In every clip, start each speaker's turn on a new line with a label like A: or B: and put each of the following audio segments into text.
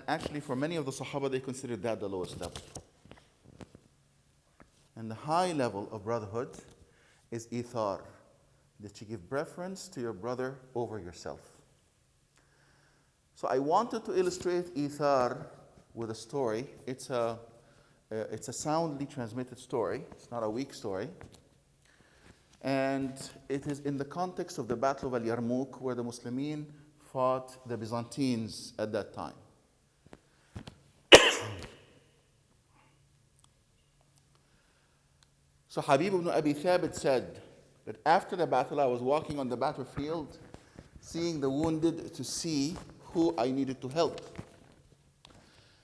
A: actually, for many of the Sahaba, they considered that the lowest level. And the high level of brotherhood is ithar, that you give preference to your brother over yourself. So I wanted to illustrate ithar with a story. It's a soundly transmitted story. It's not a weak story. And it is in the context of the Battle of Al-Yarmouk, where the Muslimin fought the Byzantines at that time. So Habib ibn Abi Thabit said that after the battle, I was walking on the battlefield, seeing the wounded to see who I needed to help.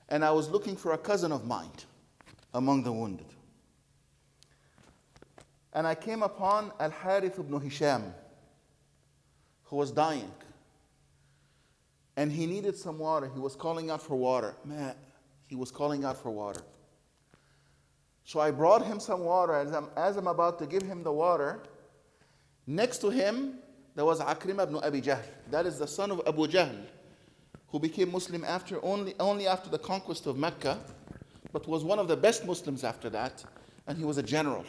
A: And I was looking for a cousin of mine among the wounded. And I came upon Al-Harith ibn Hisham, who was dying. And he needed some water. He was calling out for water. Man, he was calling out for water. So I brought him some water. As I'm about to give him the water, next to him, there was Akrim ibn Abi Jahl. That is the son of Abu Jahl, who became Muslim only after the conquest of Mecca, but was one of the best Muslims after that, and he was a general.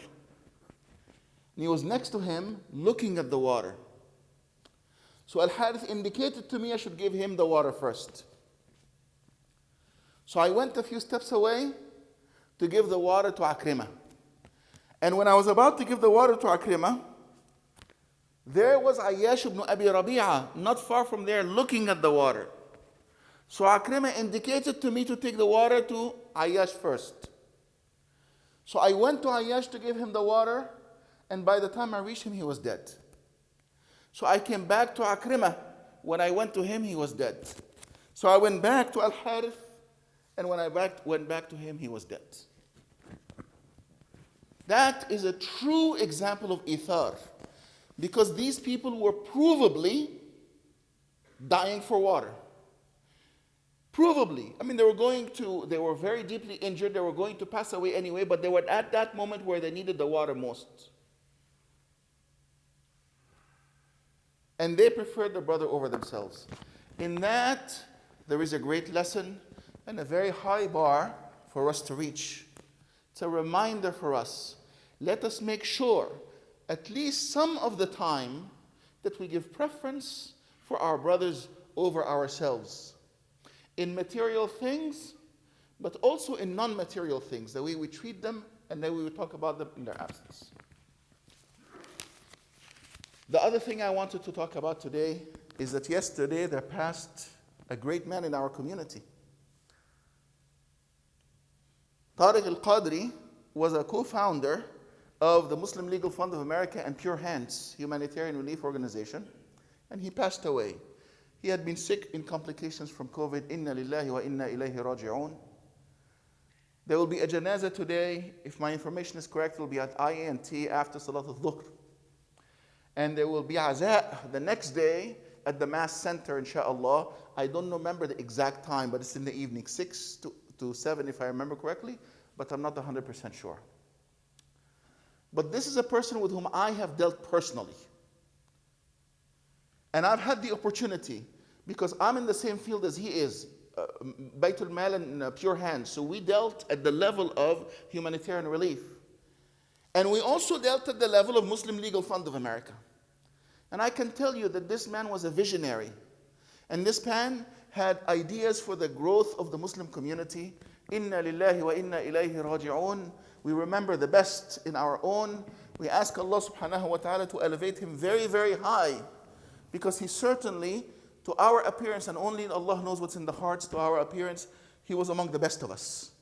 A: And he was next to him, looking at the water. So Al-Harith indicated to me I should give him the water first. So I went a few steps away to give the water to Akrimah. And when I was about to give the water to Akrimah, there was Ayyash ibn Abi Rabi'ah, not far from there, looking at the water. So Akrimah indicated to me to take the water to Ayyash first. So I went to Ayyash to give him the water, and by the time I reached him, he was dead. So I came back to Akrimah. When I went to him, he was dead. So I went back to Al-Harith, and when I went back to him, he was dead. That is a true example of ithar, because these people were provably dying for water. Provably. I mean, they were very deeply injured, they were going to pass away anyway, but they were at that moment where they needed the water most. And they preferred the brother over themselves. In that, there is a great lesson and a very high bar for us to reach. It's a reminder for us. Let us make sure, at least some of the time, that we give preference for our brothers over ourselves. In material things, but also in non-material things, the way we treat them and the way we talk about them in their absence. The other thing I wanted to talk about today is that yesterday there passed a great man in our community. Tariq al-Qadri was a co-founder of the Muslim Legal Fund of America and Pure Hands humanitarian relief organization, and he passed away. He had been sick in complications from COVID. Inna lillahi wa inna ilayhi raji'un. There will be a janazah today. If my information is correct, it will be at IANT after Salat al-Dhuhr. And there will be aza the next day at the Mass Center, inshallah. I don't remember the exact time, but it's in the evening, 6 to 7 if I remember correctly, but I'm not 100% sure. But this is a person with whom I have dealt personally. And I've had the opportunity, because I'm in the same field as he is, Baytul Mal and Pure Hands. So we dealt at the level of humanitarian relief. And we also dealt at the level of Muslim Legal Fund of America. And I can tell you that this man was a visionary. And this man had ideas for the growth of the Muslim community. Inna lillahi wa inna ilayhi raji'un. We remember the best in our own. We ask Allah subhanahu wa ta'ala to elevate him very, very high. Because he certainly, to our appearance, and only Allah knows what's in the hearts, to our appearance, he was among the best of us.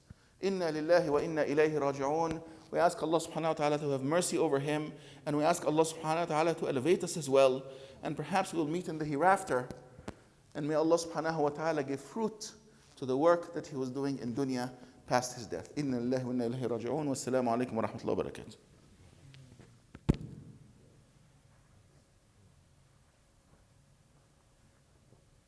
A: Inna lillahi wa inna ilayhi raji'un. We ask Allah subhanahu wa ta'ala to have mercy over him, and we ask Allah subhanahu wa ta'ala to elevate us as well, and perhaps we'll meet in the hereafter. And may Allah subhanahu wa ta'ala give fruit to the work that he was doing in dunya past his death. Inna lillahi wa inna ilayhi raji'un. Wassalamu alaikum wa rahmatullahi wa barakatuh.